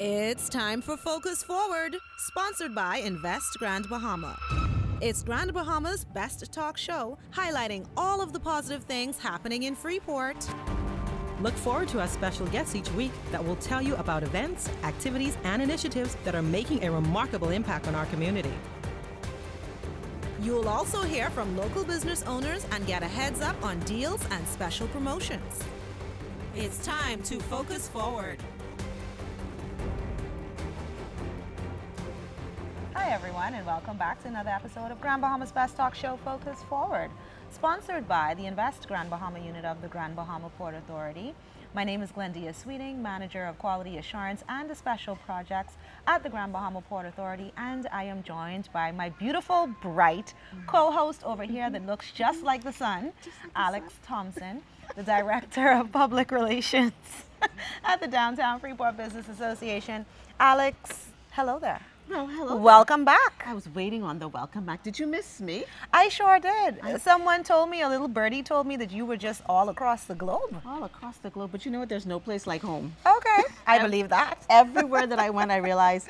It's time for Focus Forward, sponsored by Invest Grand Bahama. It's Grand Bahama's best talk show, highlighting all of the positive things happening in Freeport. Look forward to our special guests each week that will tell you about events, activities, and initiatives that are making a remarkable impact on our community. You'll also hear from local business owners and get a heads up on deals and special promotions. It's time to Focus Forward. Hi everyone, and welcome back to another episode of Grand Bahama's Best Talk Show, Focus Forward, sponsored by the Invest Grand Bahama unit of the Grand Bahama Port Authority. My name is Glendia Sweeting, Manager of Quality Assurance and Special Projects at the Grand Bahama Port Authority, and I am joined by my beautiful, bright co-host over here that looks just like the sun, Alex Thompson, the Director of Public Relations at the Downtown Freeport Business Association. Alex, hello there. Well, hello. Welcome back. I was waiting on the welcome back. Did you miss me? I sure did. Someone told me, a little birdie told me that you were just all across the globe. All across the globe. But you know what? There's no place like home. Okay, I believe that. Everywhere that I went, I realized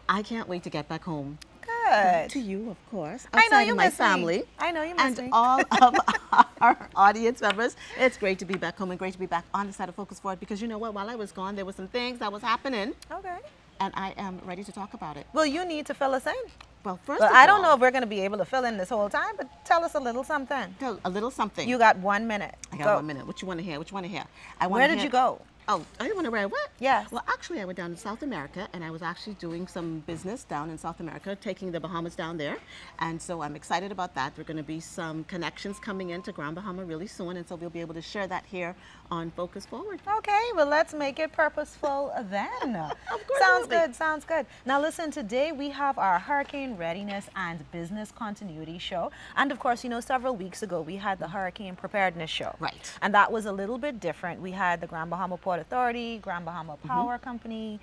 I can't wait to get back home. Good. To you, of course. I know outside you of my miss family. me. I know you miss And me. all of our audience members. It's great to be back home and great to be back on the side of Focus Forward because you know what? While I was gone, there were some things that was happening, Okay. and I am ready to talk about it. Well, you need to fill us in. Well, first Well, of I don't all, know if we're going to be able to fill in this whole time, but tell us a little something. tell a little something. You got 1 minute. I got Go. 1 minute. What you want to hear? What you want to hear? I wanna Where did hear- you go? Oh, you want to where I went? Yes. Well, actually, I went down to South America, and I was actually doing some business down in South America, taking the Bahamas down there. And so I'm excited about that. There are going to be some connections coming into Grand Bahama really soon, and so we'll be able to share that here on Focus Forward. Okay, well, let's make it purposeful then. Of course Sounds it will be. good, sounds good. Now listen, today we have our Hurricane Readiness and Business Continuity Show. And of course, you know, several weeks ago we had the Hurricane Preparedness Show. Right. And that was a little bit different. We had the Grand Bahama Port Authority, Grand Bahama Power Company,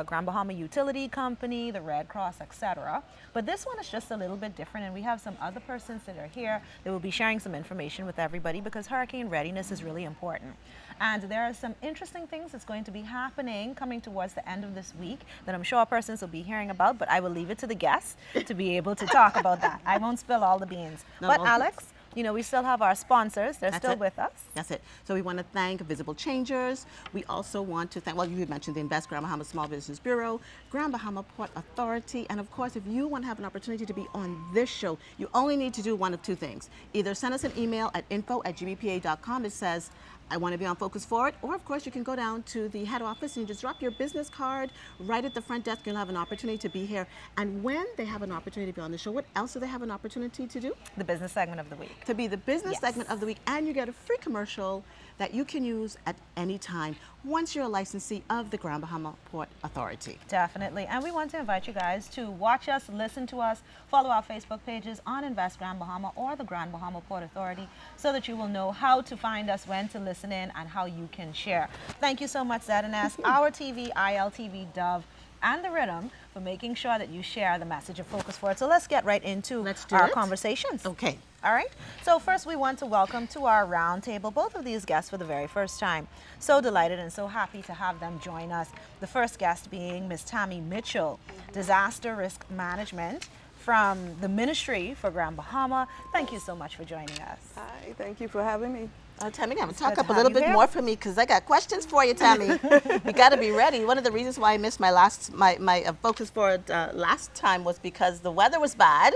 Grand Bahama Utility Company, the Red Cross, etc. But this one is just a little bit different, and we have some other persons that are here that will be sharing some information with everybody because hurricane readiness is really important. And there are some interesting things that's going to be happening coming towards the end of this week that I'm sure persons will be hearing about, but I will leave it to the guests to be able to talk about that. I won't spill all the beans. No, But no. Alex, you know, we still have our sponsors. They're That's still it. with us. That's it. So we want to thank Visible Changers. We also want to thank, well, you had mentioned the Invest Grand Bahama Small Business Bureau, Grand Bahama Port Authority, and of course, if you want to have an opportunity to be on this show, you only need to do one of two things. Either send us an email at info@gbpa.com. It says, I want to be on Focus Forward, or of course you can go down to the head office and you just drop your business card right at the front desk. You'll have an opportunity to be here. And when they have an opportunity to be on the show, what else do they have an opportunity to do? The business segment of the week. To be the business Yes. segment of the week, and you get a free commercial that you can use at any time once you're a licensee of the Grand Bahama Port Authority. Definitely. And we want to invite you guys to watch us, listen to us, follow our Facebook pages on Invest Grand Bahama or the Grand Bahama Port Authority so that you will know how to find us, when to listen in, and how you can share. Thank you so much, ZNS, Our TV, ILTV, Dove, and The Rhythm for making sure that you share the message of Focus Forward. So let's get right into Let's do our it. conversations. Okay. All right. So first, we want to welcome to our roundtable both of these guests for the very first time. So delighted and so happy to have them join us. The first guest being Ms. Tammy Mitchell, Disaster Risk Management from the Ministry for Grand Bahama. Thank you so much for joining us. Hi, thank you for having me. Tammy, I'm going to good talk to up a have little you bit here. more for me because I got questions for you, Tammy. You got to be ready. One of the reasons why I missed my Focus Forward last time was because the weather was bad,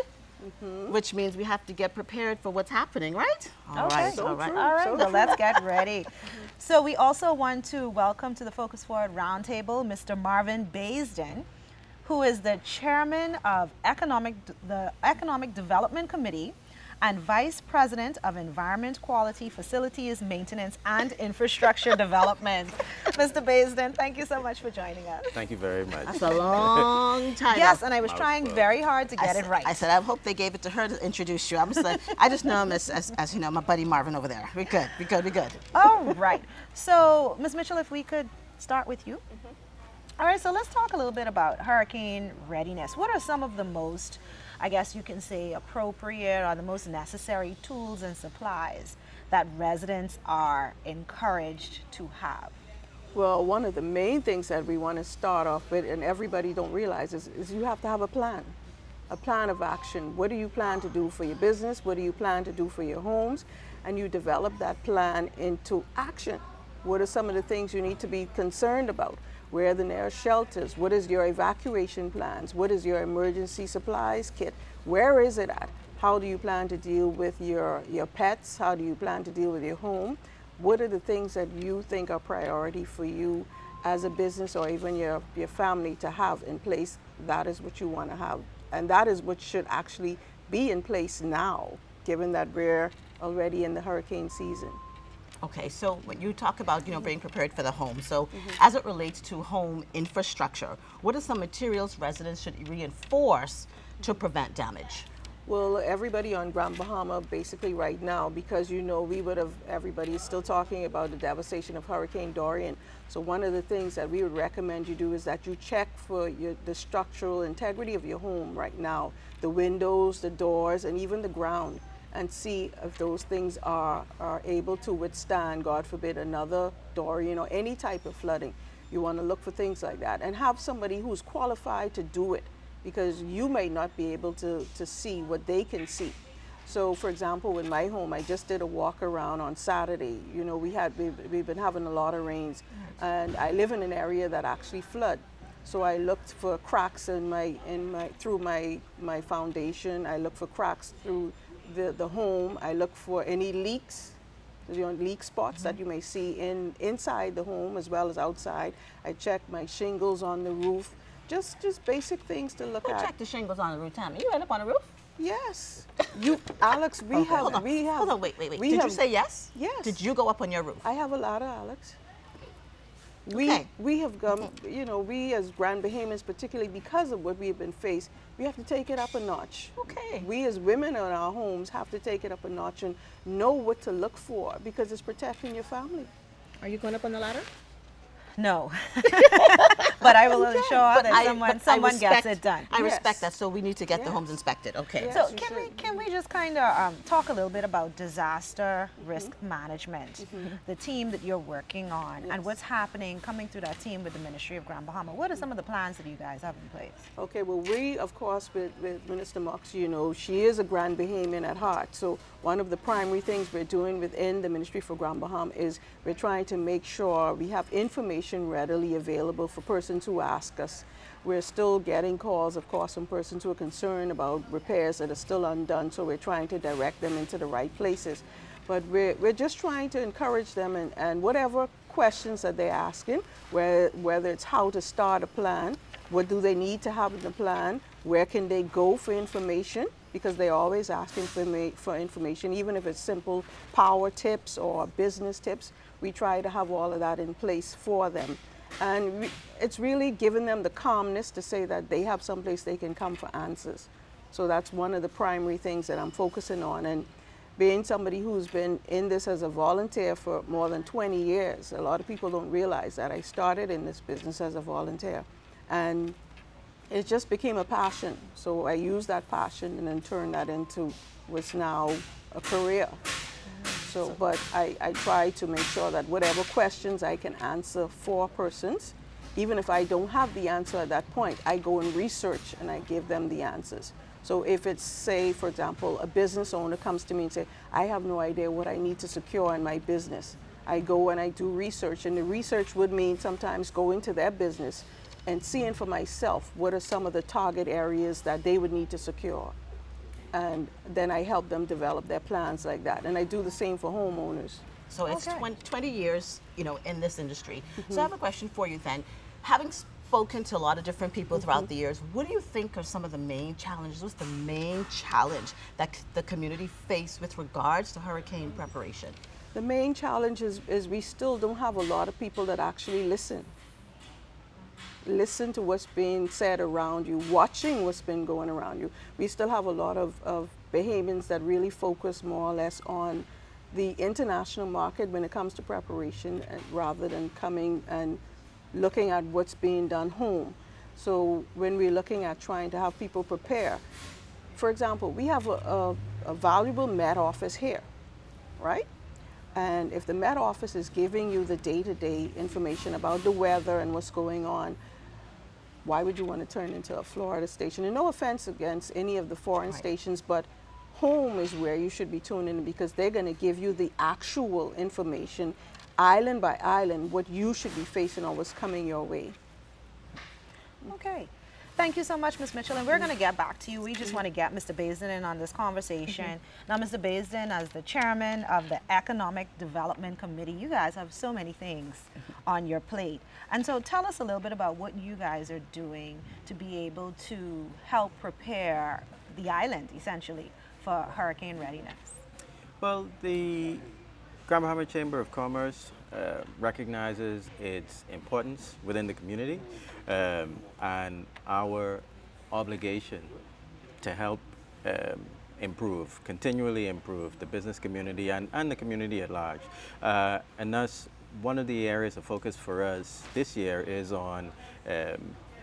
which means we have to get prepared for what's happening, right? All Okay. right, So all right. true. All right, So well, let's get ready. So we also want to welcome to the Focus Forward Roundtable Mr. Marvin Baisden, who is the chairman of the Economic Development Committee and Vice President of Environment Quality, Facilities, Maintenance, and Infrastructure Development. Mr. Baisden, thank you so much for joining us. Thank you very much. That's a long time. Yes, and I was trying very hard to get it right. I said, I hope they gave it to her to introduce you. I just know him as you know, my buddy Marvin over there. We're good. We're good. We're good. All right. So, Ms. Mitchell, if we could start with you. All right, so let's talk a little bit about hurricane readiness. What are some of the most, I guess you can say, appropriate or the most necessary tools and supplies that residents are encouraged to have? Well, one of the main things that we want to start off with, and everybody don't realize, is you have to have a plan of action. What do you plan to do for your business? What do you plan to do for your homes? And you develop that plan into action. What are some of the things you need to be concerned about? Where are the nearest shelters? What is your evacuation plans? What is your emergency supplies kit? Where is it at? How do you plan to deal with your pets? How do you plan to deal with your home? What are the things that you think are priority for you as a business or even your family to have in place? That is what you want to have. And that is what should actually be in place now, given that we're already in the hurricane season. Okay, so when you talk about, being prepared for the home, so as it relates to home infrastructure, what are some materials residents should reinforce to prevent damage? Well, everybody on Grand Bahama basically right now, because everybody is still talking about the devastation of Hurricane Dorian. So one of the things that we would recommend you do is that you check for the structural integrity of your home right now, the windows, the doors, and even the ground, and see if those things are able to withstand, God forbid, another Dorian or any type of flooding. You want to look for things like that and have somebody who's qualified to do it, because you may not be able to see what they can see. So for example, with my home, I just did a walk around on Saturday. We've been having a lot of rains, and I live in an area that actually flood. So I looked for cracks through my foundation. I looked for cracks through the home. I look for any leaks, leak spots that you may see inside the home as well as outside. I check my shingles on the roof. Just basic things to look at. Check the shingles on the roof, Tammy. You end up on the roof? Yes. Alex, we have. Hold on, wait. Did you say yes? Yes. Did you go up on your roof? I have a ladder, Alex. Okay. We have gone, we as Grand Bahamians, particularly because of what we have been faced, we have to take it up a notch. Okay. We as women in our homes have to take it up a notch and know what to look for, because it's protecting your family. Are you going up on the ladder? No. But I will ensure that someone gets it done. I Yes. respect that, so we need to get the Yes. homes inspected. Okay. Yes. So you can we just kind of talk a little bit about disaster risk management, the team that you're working on, and what's happening coming through that team with the Ministry of Grand Bahama? What are some of the plans that you guys have in place? Okay, well, we, of course, with Minister Mox, she is a Grand Bahamian at heart. So one of the primary things we're doing within the Ministry for Grand Bahama is we're trying to make sure we have information readily available for persons who ask us. We're still getting calls, of course, from persons who are concerned about repairs that are still undone, so we're trying to direct them into the right places. But we're just trying to encourage them, and whatever questions that they're asking, whether it's how to start a plan, what do they need to have in the plan, where can they go for information, because they're always asking for information, even if it's simple power tips or business tips. We try to have all of that in place for them. And it's really giving them the calmness to say that they have someplace they can come for answers. So that's one of the primary things that I'm focusing on. And being somebody who's been in this as a volunteer for more than 20 years, a lot of people don't realize that I started in this business as a volunteer. And it just became a passion. So I used that passion and then turned that into what's now a career. So, but I try to make sure that whatever questions I can answer for persons, even if I don't have the answer at that point, I go and research and I give them the answers. So if it's, say, for example, a business owner comes to me and say, I have no idea what I need to secure in my business. I go and I do research, and the research would mean sometimes going to their business and seeing for myself what are some of the target areas that they would need to secure. And then I help them develop their plans like that. And I do the same for homeowners. So it's 20 years, in this industry. So I have a question for you then. Having spoken to a lot of different people throughout the years, what do you think are some of the main challenges? What's the main challenge that the community faced with regards to hurricane preparation? The main challenge is we still don't have a lot of people that actually listen. Listen to what's being said around you, watching what's been going around you. We still have a lot of Bahamians that really focus more or less on the international market when it comes to preparation, rather than coming and looking at what's being done home. So when we're looking at trying to have people prepare, for example, we have a valuable Met office here, right? And if the Met Office is giving you the day-to-day information about the weather and what's going on, why would you want to turn into a Florida station? And no offense against any of the foreign stations, but home is where you should be tuning in, because they're going to give you the actual information, island by island, what you should be facing or what's coming your way. Okay. Thank you so much, Ms. Mitchell, and we're going to get back to you. We just want to get Mr. Baisden in on this conversation. Now, Mr. Baisden, as the chairman of the Economic Development Committee, you guys have so many things on your plate. And so tell us a little bit about what you guys are doing to be able to help prepare the island, essentially, for hurricane readiness. Well, the Grand Bahama Chamber of Commerce recognizes its importance within the community and our obligation to help continually improve the business community and the community at large. And thus, one of the areas of focus for us this year is on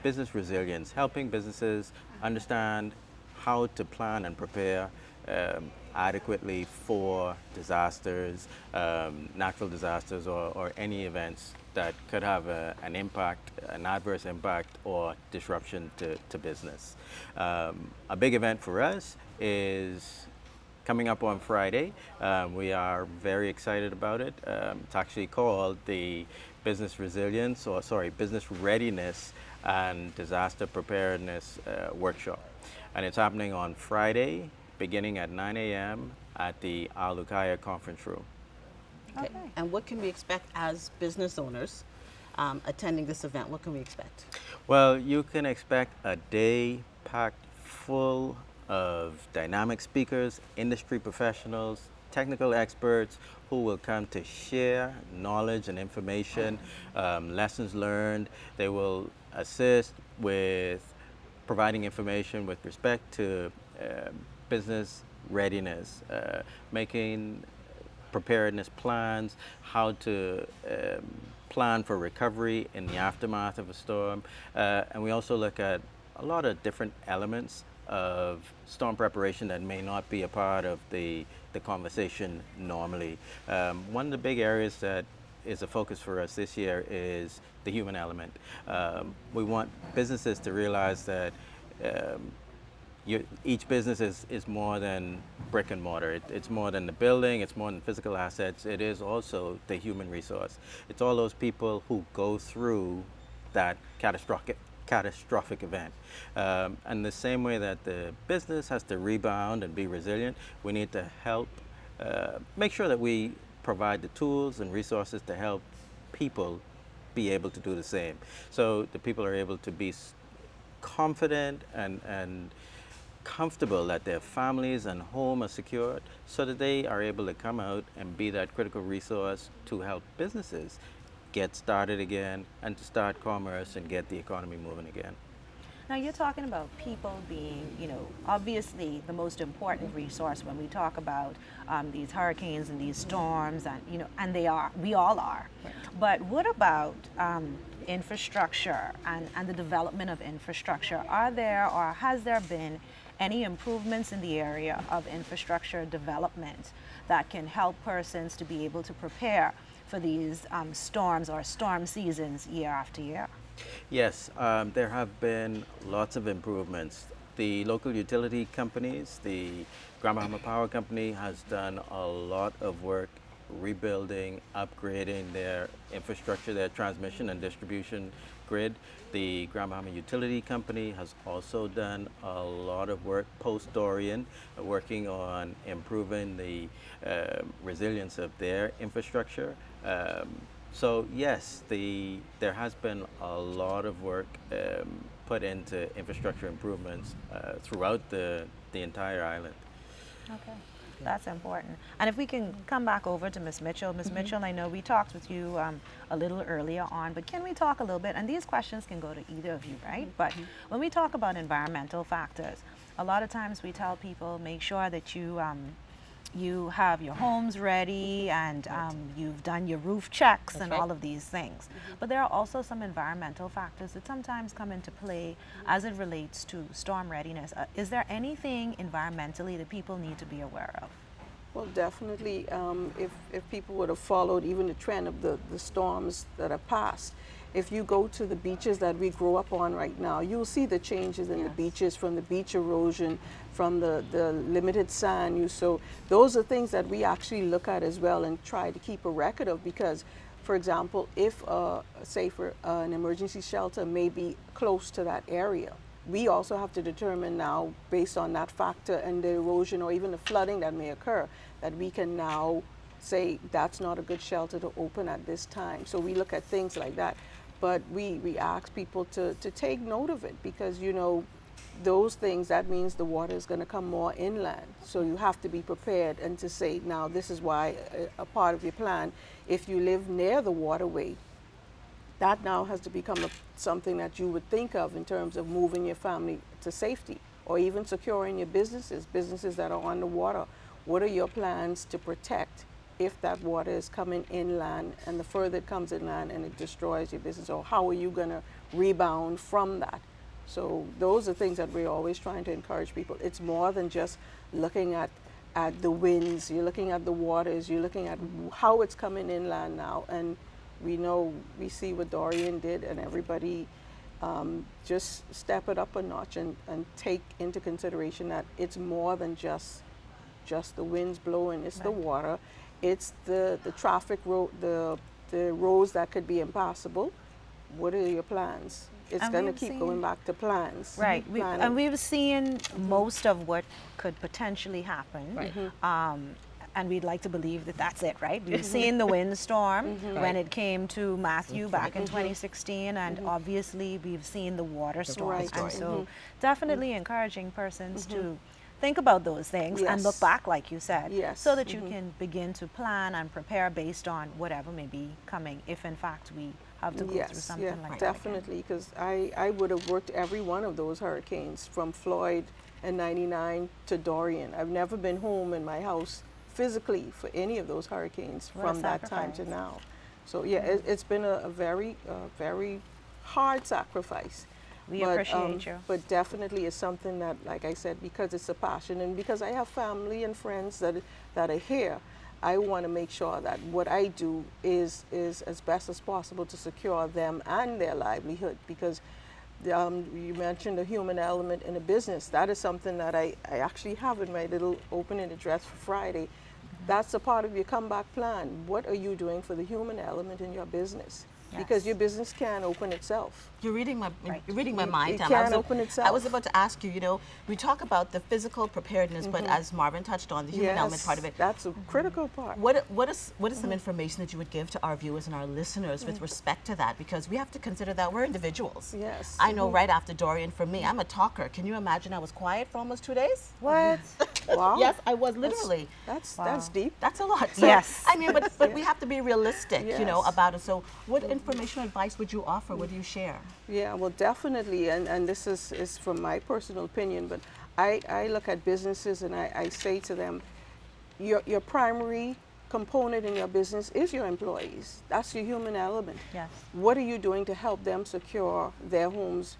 business resilience, helping businesses understand how to plan and prepare adequately for disasters, natural disasters, or any events that could have an impact, an adverse impact or disruption to business. A big event for us is coming up on Friday. We are very excited about it. It's actually called the Business Readiness and Disaster Preparedness Workshop. And it's happening on Friday, beginning at 9 a.m. at the Al Lukaya Conference Room. Okay. And what can we expect as business owners attending this event? What can we expect? Well, you can expect a day packed full of dynamic speakers, industry professionals, technical experts who will come to share knowledge and information, lessons learned. They will assist with providing information with respect to business readiness, making preparedness plans, how to plan for recovery in the aftermath of a storm. And we also look at a lot of different elements of storm preparation that may not be a part of the conversation normally. One of the big areas that is a focus for us this year is the human element. We want businesses to realize that each business is more than brick and mortar. It's more than the building, it's more than physical assets, it is also the human resource. It's all those people who go through that catastrophic event. And the same way that the business has to rebound and be resilient, we need to help make sure that we provide the tools and resources to help people be able to do the same. So the people are able to be confident and comfortable that their families and home are secured, so that they are able to come out and be that critical resource to help businesses get started again and to start commerce and get the economy moving again. Now, you're talking about people being, obviously the most important resource when we talk about these hurricanes and these storms, and and we all are. But what about infrastructure and the development of infrastructure? Are there or has there been any improvements in the area of infrastructure development that can help persons to be able to prepare for these storms or storm seasons year after year? Yes, there have been lots of improvements. The local utility companies, the Grand Bahama Power Company has done a lot of work rebuilding, upgrading their infrastructure, their transmission and distribution grid. The Grand Bahama Utility Company has also done a lot of work post-Dorian, working on improving the resilience of their infrastructure. So yes, there has been a lot of work put into infrastructure improvements throughout the entire island. Okay, that's important. And if we can come back over to Ms. Mitchell. Ms. Mitchell, I know we talked with you a little earlier on, but can we talk a little bit, and these questions can go to either of you, right? But when we talk about environmental factors, a lot of times we tell people, make sure that you have your homes ready and you've done your roof checks and all of these things. But there are also some environmental factors that sometimes come into play as it relates to storm readiness. Is there anything environmentally that people need to be aware of? Well, definitely, if people would have followed even the trend of the storms that have passed, if you go to the beaches that we grow up on right now, you'll see the changes in the beaches, from the beach erosion, from the limited sand use. So those are things that we actually look at as well and try to keep a record of, because, for example, if, say, for an emergency shelter may be close to that area, we also have to determine now, based on that factor and the erosion or even the flooding that may occur, that we can now say that's not a good shelter to open at this time. So we look at things like that. But we ask people to take note of it, because, you know, those things, that means the water is going to come more inland. So you have to be prepared and to say, now this is why a part of your plan, if you live near the waterway, that now has to become something that you would think of in terms of moving your family to safety, or even securing your businesses that are on the water. What are your plans to protect if that water is coming inland, and the further it comes inland and it destroys your business, or how are you going to rebound from that? So those are things that we're always trying to encourage people. It's more than just looking at the winds. You're looking at the waters. You're looking at how it's coming inland now. And we see what Dorian did, and everybody just step it up a notch and take into consideration that it's more than just the winds blowing. It's the water. It's the traffic road, the roads that could be impassable. What are your plans? It's going to keep going back to plans. Right. And we've seen most of what could potentially happen. Right. And we'd like to believe that that's it, right? We've seen the windstorm when it came to Matthew back in 2016, and obviously we've seen the water storms. And so definitely encouraging persons to think about those things and look back, like you said, so that you can begin to plan and prepare based on whatever may be coming, if in fact we have to go through something like that. Definitely, because I would have worked every one of those hurricanes, from Floyd in '99 to Dorian. I've never been home in my house physically for any of those hurricanes from that time to now. So it's been a very hard sacrifice. We appreciate you. But definitely it's something that, like I said, because it's a passion, and because I have family and friends that are here, I want to make sure that what I do is as best as possible to secure them and their livelihood. Because you mentioned the human element in a business. That is something that I actually have in my little opening address for Friday. That's a part of your comeback plan. What are you doing for the human element in your business? Because your business can open itself. You're reading my mind. It can open itself. I was about to ask you, we talk about the physical preparedness, but as Marvin touched on, the human element part of it. That's a critical part. What is some information that you would give to our viewers and our listeners with respect to that? Because we have to consider that we're individuals. Yes. I know right after Dorian, for me, I'm a talker. Can you imagine I was quiet for almost 2 days? What? Wow. Yes, I was literally. That's deep. That's a lot. So, yes. I mean, but we have to be realistic, about it. So what information or advice would you offer? What do you share? Yeah, well, definitely, and this is from my personal opinion, but I look at businesses and I say to them, your primary component in your business is your employees. That's your human element. Yes. What are you doing to help them secure their homes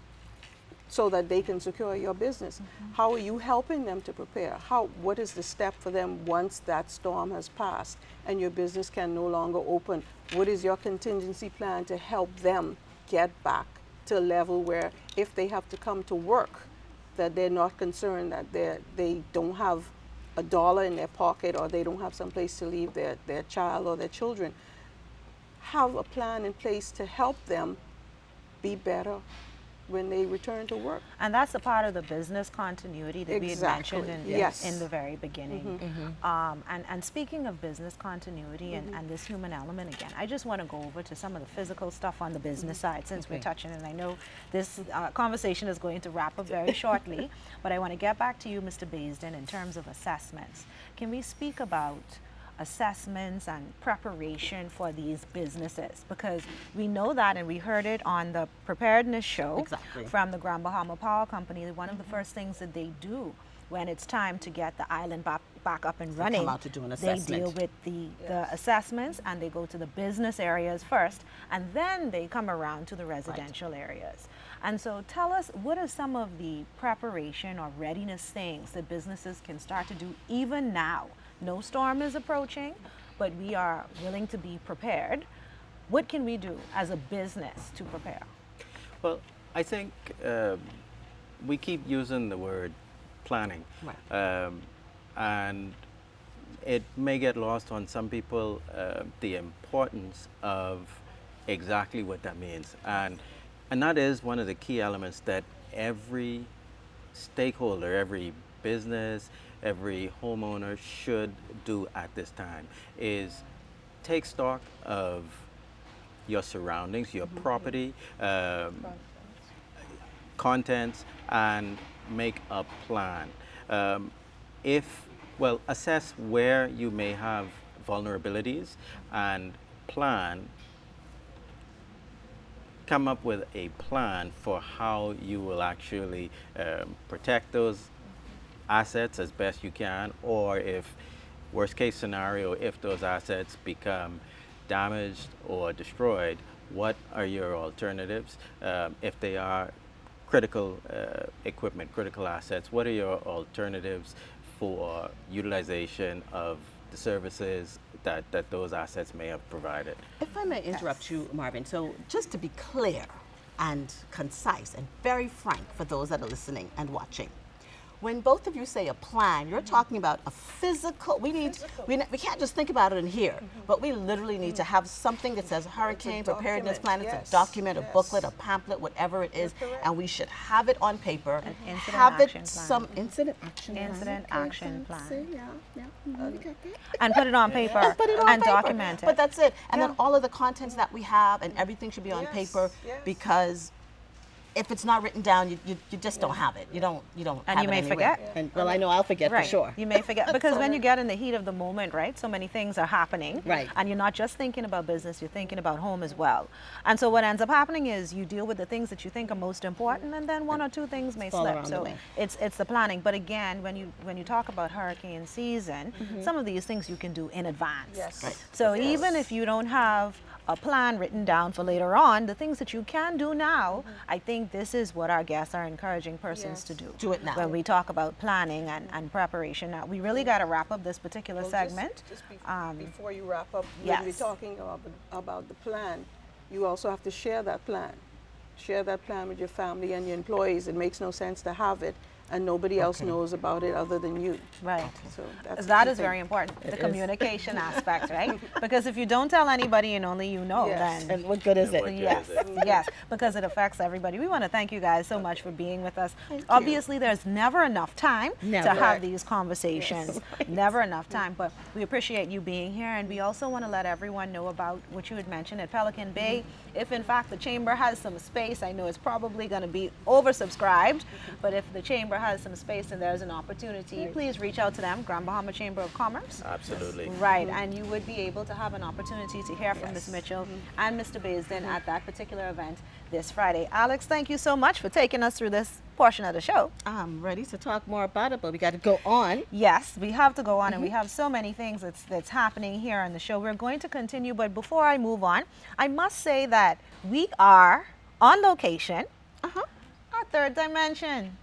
so that they can secure your business? How are you helping them to prepare? What is the step for them once that storm has passed and your business can no longer open? What is your contingency plan to help them get back to a level where if they have to come to work, that they're not concerned that they don't have a dollar in their pocket, or they don't have some place to leave their child or their children? Have a plan in place to help them be better when they return to work. And that's a part of the business continuity that we had mentioned in the very beginning. And speaking of business continuity and this human element again, I just want to go over to some of the physical stuff on the business side, since we're touching, and I know this conversation is going to wrap up very shortly, but I want to get back to you, Mr. Baisden, in terms of assessments. Can we speak about assessments and preparation for these businesses? Because we know that, and we heard it on the Preparedness show from the Grand Bahama Power Company, that one of the first things that they do when it's time to get the island back up and running, come out to do an they assessment. deal with the assessments, and they go to the business areas first, and then they come around to the residential areas. And so tell us, what are some of the preparation or readiness things that businesses can start to do even now? No storm is approaching, but we are willing to be prepared. What can we do as a business to prepare? Well, I think we keep using the word planning, and it may get lost on some people, the importance of exactly what that means. And that is one of the key elements that every stakeholder, every business, every homeowner should do at this time, is take stock of your surroundings, your property, contents, and make a plan. Assess where you may have vulnerabilities and come up with a plan for how you will actually protect those assets as best you can, or if worst case scenario, if those assets become damaged or destroyed, what are your alternatives? If they are critical equipment, critical assets, what are your alternatives for utilization of the services that those assets may have provided? If I may interrupt you, Marvin, so just to be clear and concise and very frank for those that are listening and watching, when both of you say a plan, you're talking about a physical, we can't just think about it in here, but we literally need to have something that says hurricane preparedness plan. It's a document, a booklet, a pamphlet, whatever it is, and we should have it on paper. An incident have action it plan. some incident action plan. Incident action plan. See, yeah. We got that. And put it on paper Put it on and paper. document it. But that's it. And then all of the contents that we have and everything should be on paper, because if it's not written down, you just don't have it. You don't And have you it may anywhere. forget. And well, I know I'll forget Right. for sure. You may forget, because when you get in the heat of the moment, right, so many things are happening. Right. And you're not just thinking about business, you're thinking about home as well. And so what ends up happening is you deal with the things that you think are most important, and then one or two things may Fall slip. around the So way. it's the planning. But again, when you talk about hurricane season, some of these things you can do in advance. Yes. Right. So even if you don't have a plan written down for later on, the things that you can do now, I think this is what our guests are encouraging persons to do. Do it now. When we talk about planning and preparation. Now, we really got to wrap up this particular Well, segment. Before you wrap up, yes. when we're talking about the plan, you also have to share that plan. Share that plan with your family and your employees. It makes no sense to have it and nobody else knows about it other than you. Right. So that's That the is thing. very important, the communication aspect, right? Because if you don't tell anybody and only you know, Yes. then And what good is it? What good yes, is it? yes, because it affects everybody. We want to thank you guys so much for being with us. Obviously, there's never enough time to Never. have these conversations. Never enough time, but we appreciate you being here, and we also want to let everyone know about what you had mentioned at Pelican Bay. If in fact the chamber has some space, I know it's probably going to be oversubscribed, but if the chamber has some space and there's an opportunity, please reach out to them, Grand Bahama Chamber of Commerce. Absolutely. Right, and you would be able to have an opportunity to hear from Ms. Mitchell and Mr. Baisden at that particular event this Friday. Alex, thank you so much for taking us through this portion of the show. I'm ready to talk more about it, but we got to go on. Yes, we have to go on, and we have so many things that's happening here on the show. We're going to continue, but before I move on, I must say that we are on location at Third Dimension,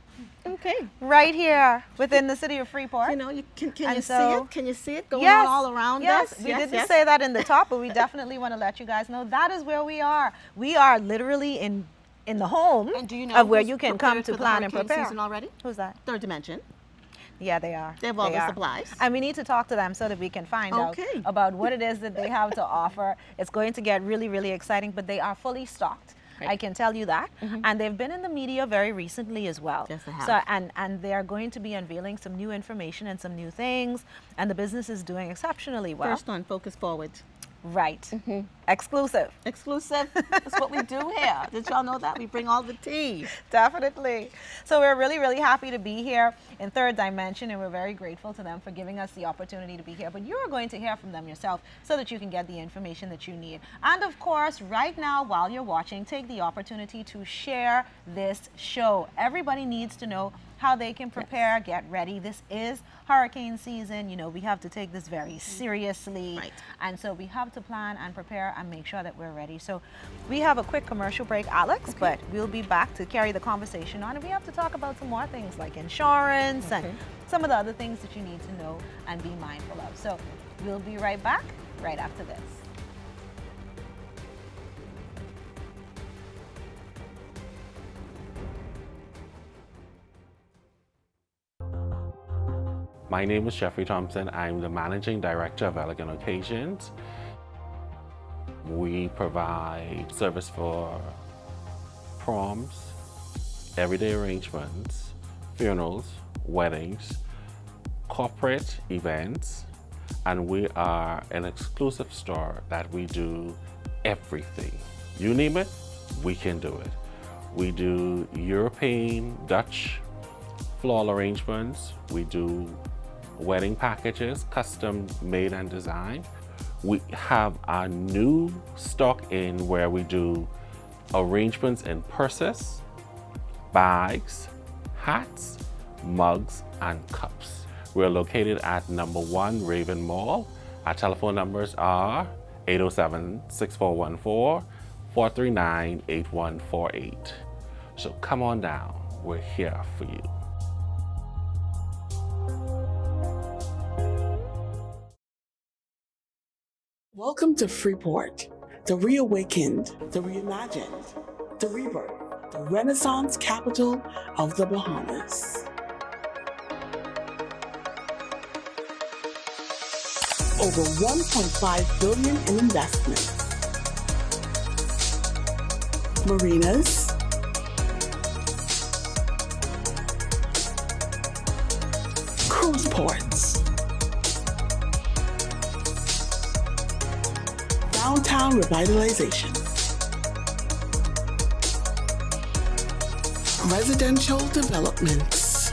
Okay. right here within the city of Freeport. You know, can And you so- see it? Can you see it going Yes, on all around yes, us? we didn't say that in the top, but we definitely want to let you guys know that is where we are. We are literally in the home And do you know of where who's you can prepared come to for the plan and hurricane prepare. season already? Who's that? Third Dimension. Yeah, they are. They have all the are. supplies. And we need to talk to them so that we can find out Okay. about what it is that they have to offer. It's going to get really, really exciting, but they are fully stocked. Right. I can tell you that. And they've been in the media very recently as well. Yes, they have. So, and they are going to be unveiling some new information and some new things. And the business is doing exceptionally well. First on Focus Forward. Right. Exclusive. Exclusive. That's what we do here. Did y'all know that? We bring all the tea. Definitely. So we're really, really happy to be here in Third Dimension, and we're very grateful to them for giving us the opportunity to be here. But you're going to hear from them yourself so that you can get the information that you need. And of course, right now, while you're watching, take the opportunity to share this show. Everybody needs to know how they can prepare, get ready. This is hurricane season. You know, we have to take this very seriously. Right. And so we have to plan and prepare and make sure that we're ready. So we have a quick commercial break, Alex, but we'll be back to carry the conversation on, and we have to talk about some more things like insurance and some of the other things that you need to know and be mindful of. So we'll be right back right after this. My name is Jeffrey Thompson. I'm the Managing Director of Elegant Occasions. We provide service for proms, everyday arrangements, funerals, weddings, corporate events, and we are an exclusive store that we do everything. You name it, we can do it. We do European, Dutch floral arrangements. We do wedding packages, custom made and designed. We have our new stock in where we do arrangements in purses, bags, hats, mugs, and cups. We're located at number 1 Raven Mall. Our telephone numbers are 807-6414, 439-8148. So come on down, we're here for you. Welcome to Freeport, the reawakened, the reimagined, the rebirth, the Renaissance capital of the Bahamas. Over $1.5 billion in investments. Marinas, cruise ports, downtown revitalization, residential developments.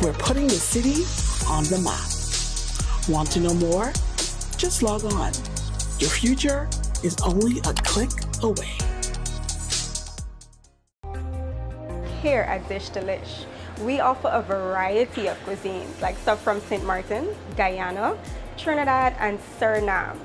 We're putting the city on the map. Want to know more? Just log on. Your future is only a click away. Here at Dish Delish, we offer a variety of cuisines, like stuff from St. Martin, Guyana, Trinidad, and Suriname.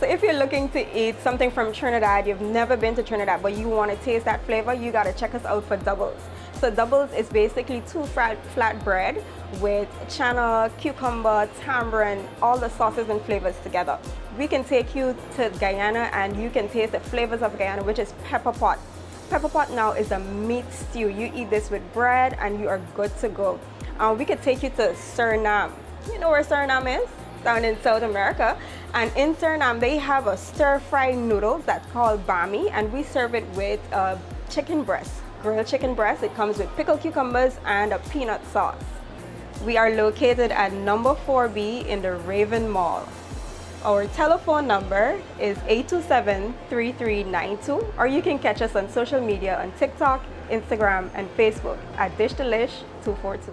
So if you're looking to eat something from Trinidad, you've never been to Trinidad, but you want to taste that flavor, you got to check us out for doubles. So doubles is basically 2 flat bread with chana, cucumber, tamarind, all the sauces and flavors together. We can take you to Guyana and you can taste the flavors of Guyana, which is pepper pot. Pepper pot now is a meat stew. You eat this with bread and you are good to go. We could take you to Suriname. You know where Suriname is? Down in South America. And in Suriname, they have a stir-fried noodles that's called bami, and we serve it with chicken breast. Grilled chicken breast. It comes with pickled cucumbers and a peanut sauce. We are located at number 4B in the Raven Mall. Our telephone number is 827-3392, or you can catch us on social media on TikTok, Instagram, and Facebook at Dish Delish 242.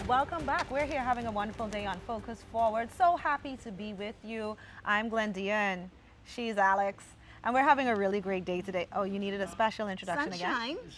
Welcome back. We're here having a wonderful day on Focus Forward. So happy to be with you. I'm Glendia and she's Alex. And we're having a really great day today. Oh, you needed a special introduction Sunshine. again?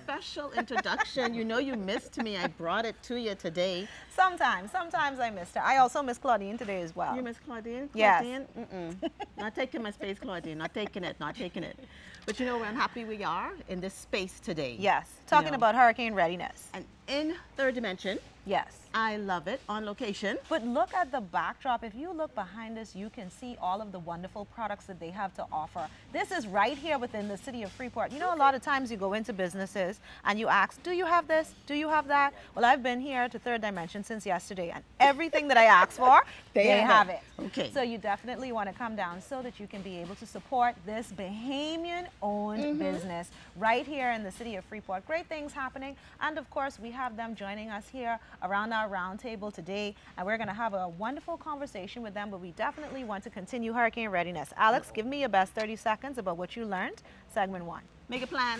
Special introduction. You know you missed me. I brought it to you today. Sometimes I missed her. I also miss Claudine today as well. You miss Claudine? Yes. Claudine? Not taking my space, Claudine. Not taking it. Not taking it. But you know, I'm happy we are in this space today. Yes. Talking about hurricane readiness. And in third dimension. Yes. I love it. On location. But look at the backdrop. If you look behind us, you can see all of the wonderful products that they have to offer. This is right here within the city of Freeport. You know, a lot of times you go into businesses and you ask, do you have this? Do you have that? Well, I've been here to third dimension since yesterday, and everything that I asked for, they have it. Okay. So you definitely want to come down so that you can be able to support this Bahamian-owned business right here in the city of Freeport. Great things happening. And of course, we have them joining us here around our round table today, and we're going to have a wonderful conversation with them, but we definitely want to continue hurricane readiness. Alex, give me your best 30 seconds about what you learned. Segment 1. Make a plan.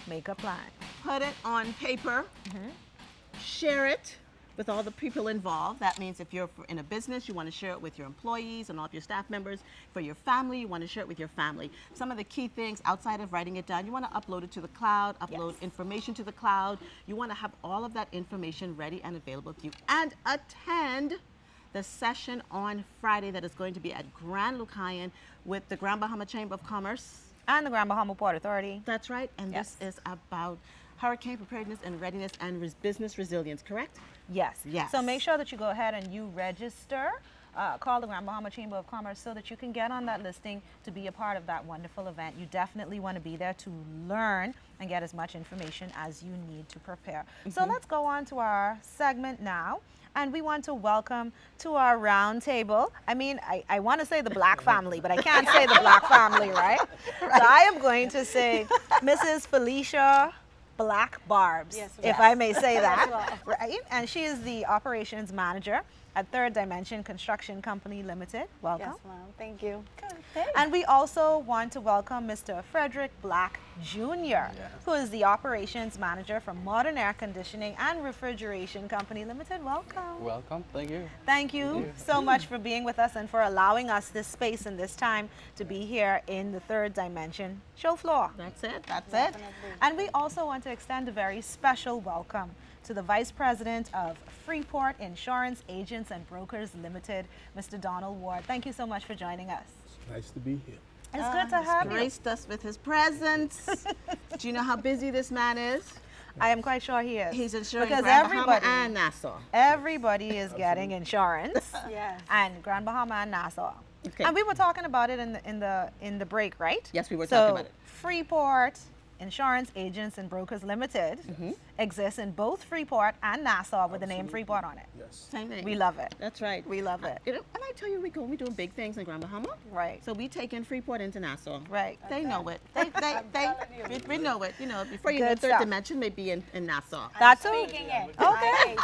Make a plan. Put it on paper. Share it with all the people involved. That means if you're in a business, you want to share it with your employees and all of your staff members. For your family, you want to share it with your family. Some of the key things outside of writing it down, you want to upload it to the cloud, upload information to the cloud. You want to have all of that information ready and available to you. And attend the session on Friday that is going to be at Grand Lucayan with the Grand Bahama Chamber of Commerce. And the Grand Bahama Port Authority. That's right. And this is about hurricane preparedness and readiness and business resilience, correct? Yes. Yes. So make sure that you go ahead and you register. Call the Grand Bahama Chamber of Commerce so that you can get on that listing to be a part of that wonderful event. You definitely want to be there to learn and get as much information as you need to prepare. So let's go on to our segment now. And we want to welcome to our round table. I mean, I want to say the Black family, but I can't say the Black family, right? So I am going to say Mrs. Felicia Black Barbs, if I may say that, right? And she is the operations manager at Third Dimension Construction Company Limited. Welcome. Yes, ma'am. Thank you. And we also want to welcome Mr. Frederick Black Jr., who is the operations manager for Modern Air Conditioning and Refrigeration Company Limited. Welcome. Welcome. Thank you. Thank you so much for being with us and for allowing us this space and this time to be here in the Third Dimension show floor. That's it. That's it. And we also want to extend a very special welcome to the Vice President of Freeport Insurance Agents and Brokers Limited, Mr. Donald Ward. Thank you so much for joining us. Nice to be here. It's good to have you. Graced us with his presence. Do you know how busy this man is? I am quite sure he is. He's insuring because Grand Bahama everybody and Nassau. Everybody is getting insurance. Yes. And Grand Bahama and Nassau. Okay. And we were talking about it in the break, right? Yes, we were talking about it. Freeport Insurance Agents and Brokers Limited exists in both Freeport and Nassau with the name Freeport on it. Yes. Same thing. We love it. That's right. We love it. And I tell you, we're doing big things in Grand Bahama. Right. So we take in Freeport into Nassau. Right. They know it. We know it. You know, before you know, Good Third stuff. Dimension may be in Nassau. That's all. Speaking it. Okay.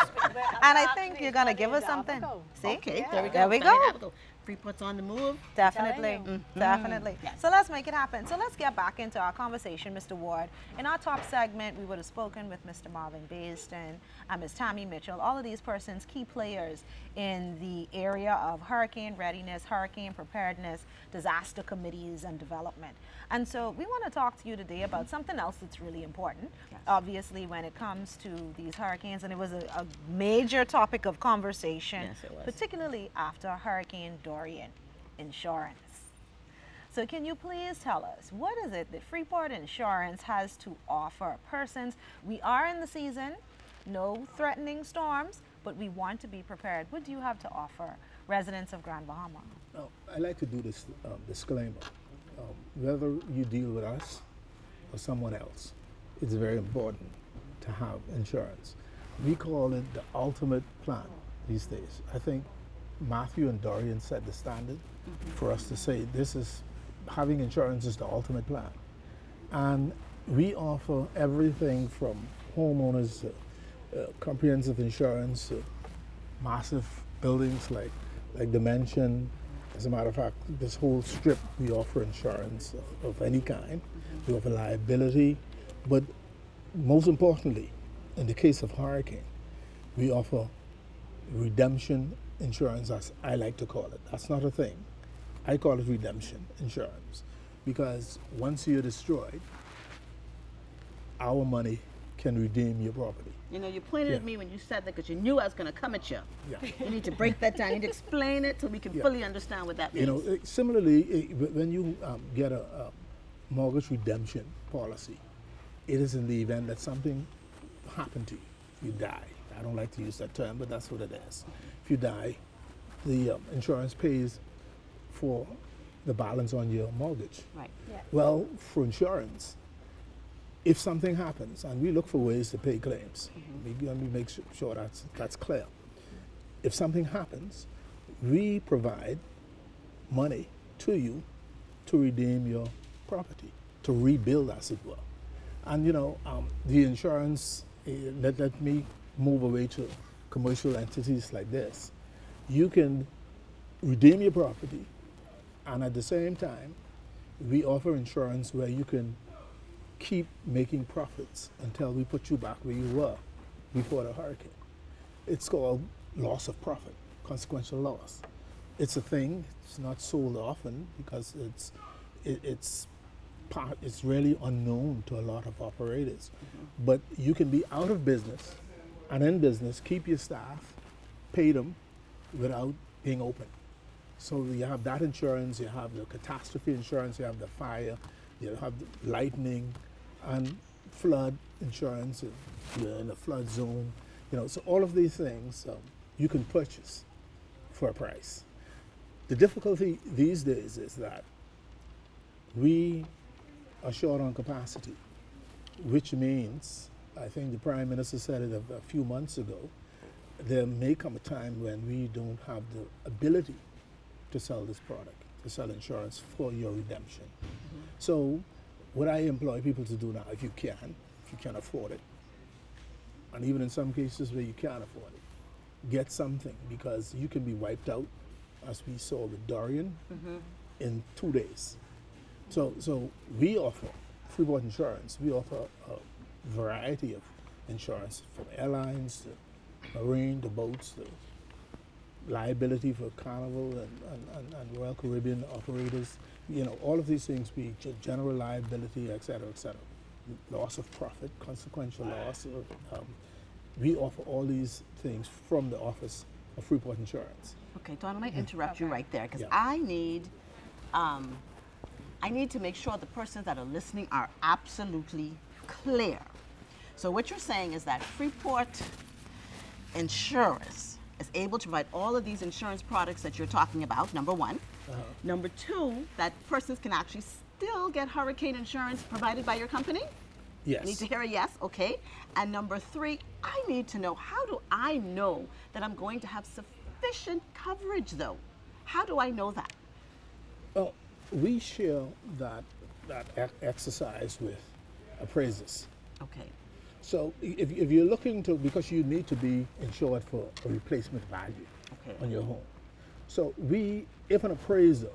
And I think you're going to give us something. See? Okay, there we go. There we There go. Freeport's on the move. Definitely, definitely. Yes. So let's make it happen. So let's get back into our conversation, Mr. Ward. In our top segment, we would have spoken with Mr. Marvin Baston and Ms. Tammy Mitchell, all of these persons, key players in the area of hurricane readiness, hurricane preparedness, disaster committees, and development. And so we want to talk to you today about something else that's really important, obviously, when it comes to these hurricanes. And it was a major topic of conversation, Yes, it was. particularly after Hurricane Dorian, insurance. So can you please tell us, what is it that Freeport Insurance has to offer persons? We are in the season, no threatening storms, but we want to be prepared. What do you have to offer residents of Grand Bahama? Now, I like to do this disclaimer. Whether you deal with us or someone else, it's very important to have insurance. We call it the ultimate plan these days. I think Matthew and Dorian set the standard for us to say having insurance is the ultimate plan. And we offer everything from homeowners to comprehensive insurance to massive buildings like Dimension. As a matter of fact, this whole strip, we offer insurance of any kind. We offer liability, but most importantly, in the case of hurricane, we offer redemption insurance, as I like to call it. That's not a thing. I call it redemption insurance because once you're destroyed, our money can redeem your property. You know, you pointed at me when you said that because you knew I was going to come at you. Yeah. You need to break that down. You need to explain it so we can fully understand what that means. You know, similarly, when you get a mortgage redemption policy, it is in the event that something happened to you. You die. I don't like to use that term, but that's what it is. If you die, the insurance pays for the balance on your mortgage. Right. Yeah. Well, for insurance, if something happens, and we look for ways to pay claims, we make sure that's clear. If something happens, we provide money to you to redeem your property, to rebuild, as it were. And you know, the insurance, let me move away to commercial entities like this. You can redeem your property, and at the same time, we offer insurance where you can keep making profits until we put you back where you were before the hurricane. It's called loss of profit, consequential loss. It's a thing. It's not sold often because it's really unknown to a lot of operators. But you can be out of business and in business, keep your staff, pay them without being open. So you have that insurance, you have the catastrophe insurance, you have the fire, you have the lightning, and flood insurance if you're in a flood zone. So all of these things you can purchase for a price. The difficulty these days is that we are short on capacity, which means, I think the Prime Minister said it a few months ago, there may come a time when we don't have the ability to sell this product, to sell insurance for your redemption. So what I employ people to do now, if you can afford it, and even in some cases where you can't afford it, get something, because you can be wiped out, as we saw with Dorian, in 2 days. So we offer Freeport Insurance. We offer a variety of insurance, from airlines to marine to boats to liability for Carnival and Royal Caribbean operators. All of these things, be general liability, et cetera, loss of profit, consequential loss. We offer all these things from the office of Freeport Insurance. Okay, Dawn, I might interrupt you right there, because Yeah. I need to make sure the persons that are listening are absolutely clear. So what you're saying is that Freeport Insurance is able to provide all of these insurance products that you're talking about, number one. Number two, that persons can actually still get hurricane insurance provided by your company? Yes. I need to hear a yes, okay. And number three, I need to know, how do I know that I'm going to have sufficient coverage though? How do I know that? Well, we share that exercise with appraisers. Okay. So if you're looking to, because you need to be insured for a replacement value on your home. So if an appraiser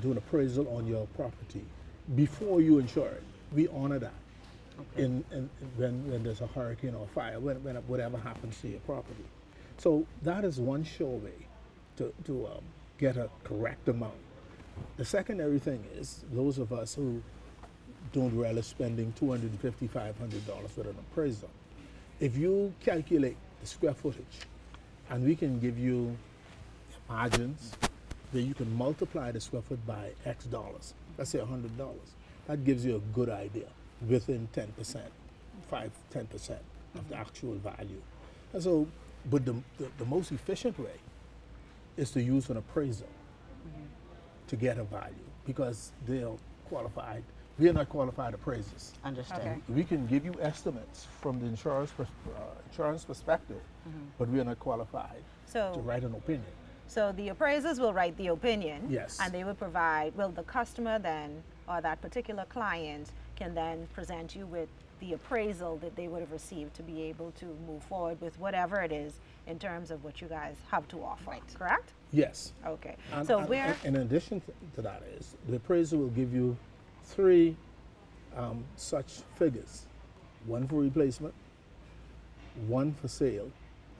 do an appraisal on your property before you insure it, we honor that. In when there's a hurricane or fire, when whatever happens to your property. So that is one sure way to get a correct amount. The secondary thing is, those of us who don't relish spending $250, $500 with an appraisal, if you calculate the square footage, and we can give you margins, that you can multiply the square foot by X dollars, let's say $100, that gives you a good idea within 10%, 10% of the actual value. And so, but the most efficient way is to use an appraiser to get a value, because they are qualified. We are not qualified appraisers. Understood. Okay. We can give you estimates from the insurance perspective, but we are not qualified So- to write an opinion. So the appraisers will write the opinion. Yes. And they will provide, well, the customer then, or that particular client can then present you with the appraisal that they would have received to be able to move forward with whatever it is in terms of what you guys have to offer. Correct? Yes. Okay. And, So and- where, and in addition to that is, the appraiser will give you 3 such figures: one for replacement, one for sale,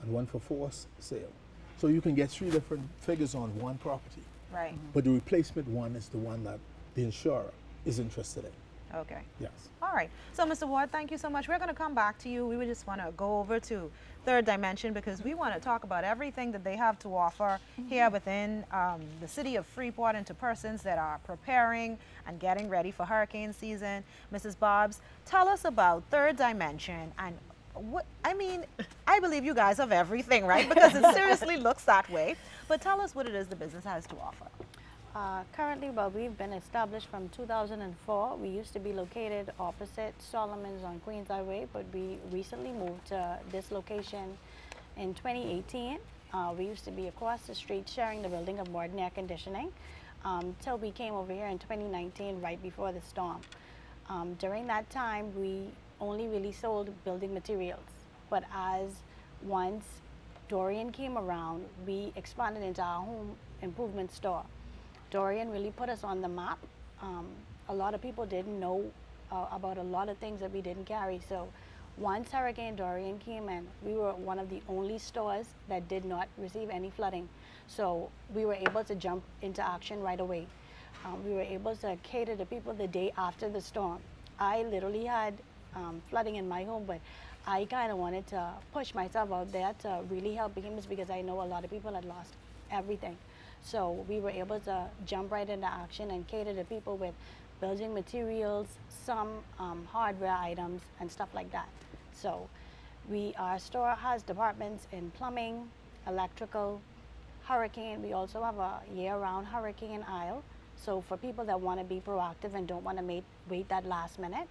and one for forced sale. So you can get 3 different figures on one property, right, but the replacement one is the one that the insurer is interested in. okay. Yes. All right. So, Mr. Ward, thank you so much. We're going to come back to you. We would just want to go over to Third Dimension, because we want to talk about everything that they have to offer here within the city of Freeport, and to persons that are preparing and getting ready for hurricane season. Mrs. Bobs, tell us about Third Dimension and what, I mean, I believe you guys have everything, right? Because it seriously looks that way. But tell us what it is the business has to offer. Currently, well, we've been established from 2004. We used to be located opposite Solomon's on Queens Highway, but we recently moved to this location in 2018. We used to be across the street sharing the building of Modern Air Conditioning till we came over here in 2019, right before the storm. During that time, we only really sold building materials. But as once Dorian came around, we expanded into our home improvement store. Dorian really put us on the map. A lot of people didn't know about a lot of things that we didn't carry. So Once Hurricane Dorian came in, we were one of the only stores that did not receive any flooding. So we were able to jump into action right away. We were able to cater to people the day after the storm. I literally had flooding in my home, but I kind of wanted to push myself out there to really help behemoths because I know a lot of people had lost everything. So we were able to jump right into action and cater to people with building materials, some hardware items, and stuff like that. So our store has departments in plumbing, electrical, hurricane. We also have a year-round hurricane aisle. So for people that want to be proactive and don't want to wait that last minute,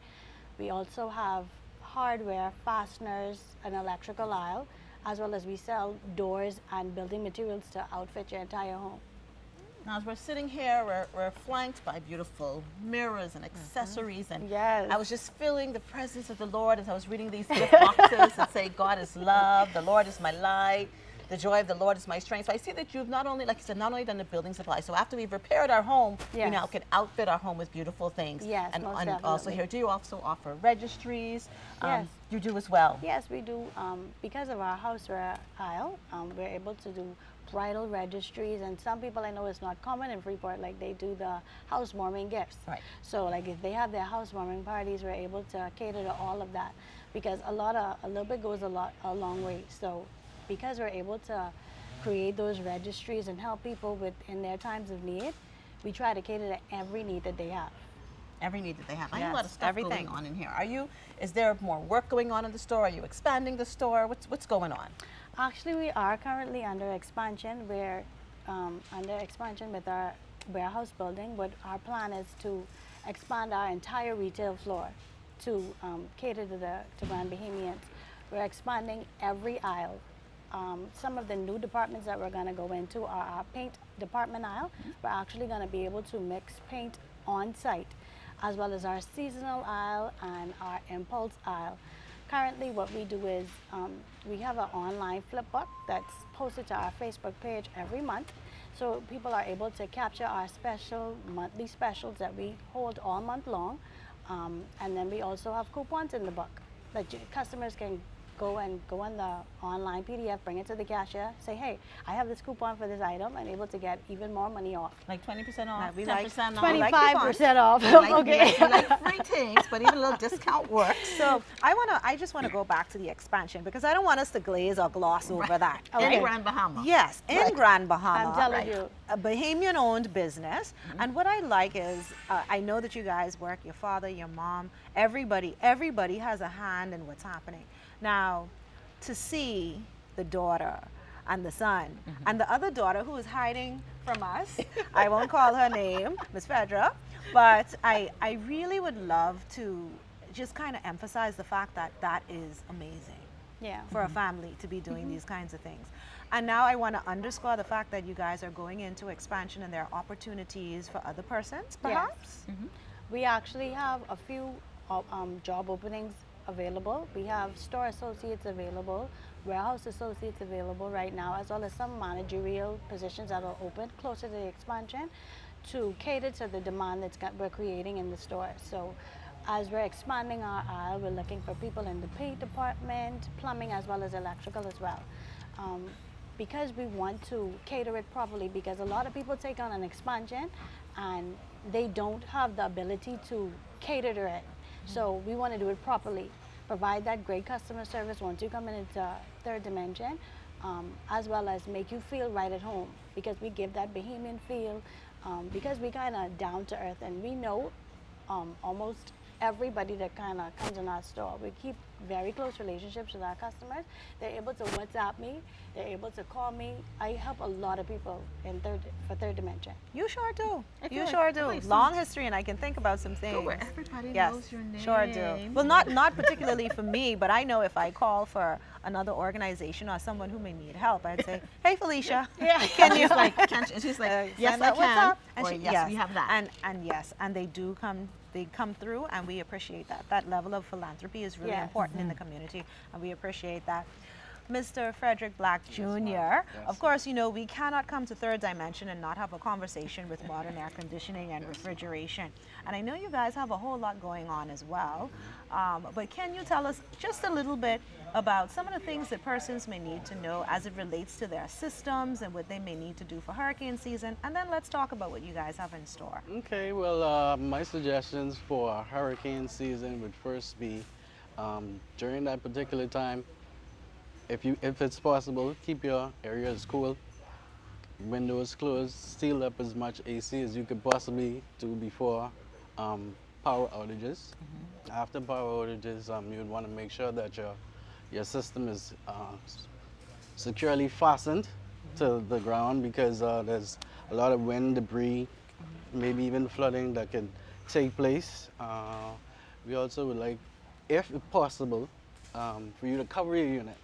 we also have hardware, fasteners, an electrical aisle, as well as we sell doors and building materials to outfit your entire home. Now, as we're sitting here, we're flanked by beautiful mirrors and accessories. And Yes. I was just feeling the presence of the Lord as I was reading these gift boxes and say, God is love, the Lord is my light, the joy of the Lord is my strength. So I see that you've not only, like you said, not only done the building supply. So after we've repaired our home, we Yes. now can outfit our home with beautiful things. Yes, and, most and also definitely. here, do you also offer registries? Yes. You do as well. Yes, we do. Because of our houseware aisle, we're able to do bridal registries, and some people I know it's not common in Freeport, like they do the housewarming gifts. Right. So like if they have their housewarming parties, we're able to cater to all of that because a little bit goes a long way. So because we're able to create those registries and help people in their times of need, we try to cater to every need that they have. Every need that they have. I know a Yes, lot of stuff everything. going on in here. Is there more work going on in the store? Are you expanding the store? What's going on? Actually, we are currently under expansion. We're under expansion with our warehouse building, but our plan is to expand our entire retail floor to cater to Grand Bahamians. We're expanding every aisle. Some of the new departments that we're going to go into are our paint department aisle. We're actually going to be able to mix paint on site, as well as our seasonal aisle and our impulse aisle. Currently what we do is we have an online flip book that's posted to our Facebook page every month. So people are able to capture our monthly specials that we hold all month long. And then we also have coupons in the book that customers can go on the online PDF, bring it to the cashier, say, hey, I have this coupon for this item, and able to get even more money off. Like 20% off, We 10% like off. 25% off. Okay. We like free things, but even a little discount works. So I just want to go back to the expansion because I don't want us to glaze or gloss over that. In Grand Bahama. Yes, in Grand Bahama. I'm telling you. A Bahamian-owned business. And what I like is, I know that you guys work, your father, your mom, everybody has a hand in what's happening. Now, to see the daughter and the son and the other daughter who is hiding from us, I won't call her name, Miss Fedra, but I really would love to just kind of emphasize the fact that that is amazing. Yeah. For a family to be doing these kinds of things. And now I want to underscore the fact that you guys are going into expansion and there are opportunities for other persons, perhaps? Yes. We actually have a few job openings available. We have store associates available, warehouse associates available right now, as well as some managerial positions that are open closer to the expansion to cater to the demand we're creating in the store. So as we're expanding our aisle, we're looking for people in the paint department, plumbing, as well as electrical as well. Because we want to cater it properly, because a lot of people take on an expansion and they don't have the ability to cater to it. So we want to do it properly, provide that great customer service once you come into third dimension, as well as make you feel right at home, because we give that Bahamian feel, because we kind of down to earth, and we know almost everybody that kind of comes in our store. We keep very close relationships with our customers. They're able to WhatsApp me. They're able to call me. I help a lot of people for third dimension. You sure do. I feel You like- sure I do. feel like Long history, and I can think about some things. where everybody Yes, knows your sure do. name. Well, not particularly for me, but I know if I call for another organization or someone who may need help, I'd say, "Hey, Felicia, can you?" She's like, she's like, yes, send I out what's can. up? And Or she- yes, we have that. And yes, and they do come. They come through, and we appreciate that. That level of philanthropy is really Yes. important in the community, and we appreciate that. Mr. Frederick Black Jr. Of course, you know, we cannot come to Third Dimension and not have a conversation with modern air conditioning and refrigeration. And I know you guys have a whole lot going on as well. But can you tell us just a little bit about some of the things that persons may need to know as it relates to their systems and what they may need to do for hurricane season? And then let's talk about what you guys have in store. Okay, well, my suggestions for hurricane season would first be during that particular time, if it's possible, keep your areas cool, windows closed, seal up as much AC as you could possibly do before power outages. After power outages, you would want to make sure that your system is securely fastened to the ground, because there's a lot of wind, debris, maybe even flooding that can take place. We also would like, if possible, for you to cover your unit,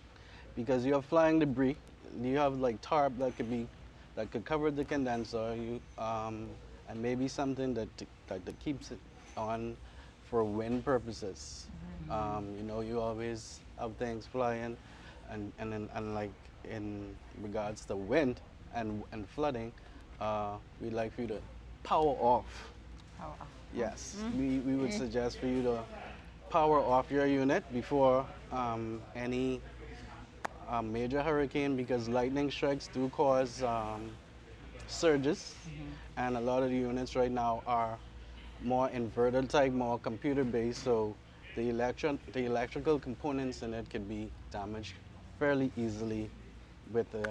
because you have flying debris. You have like tarp that could cover the condenser, and maybe something that keeps it on for wind purposes. You know, you always have things flying, and like in regards to wind and flooding, we'd like for you to power off. Yes, we would suggest for you to power off your unit before any major hurricane, because lightning strikes do cause surges, and a lot of the units right now are more inverter type, more computer based, so the electrical components in it can be damaged fairly easily with the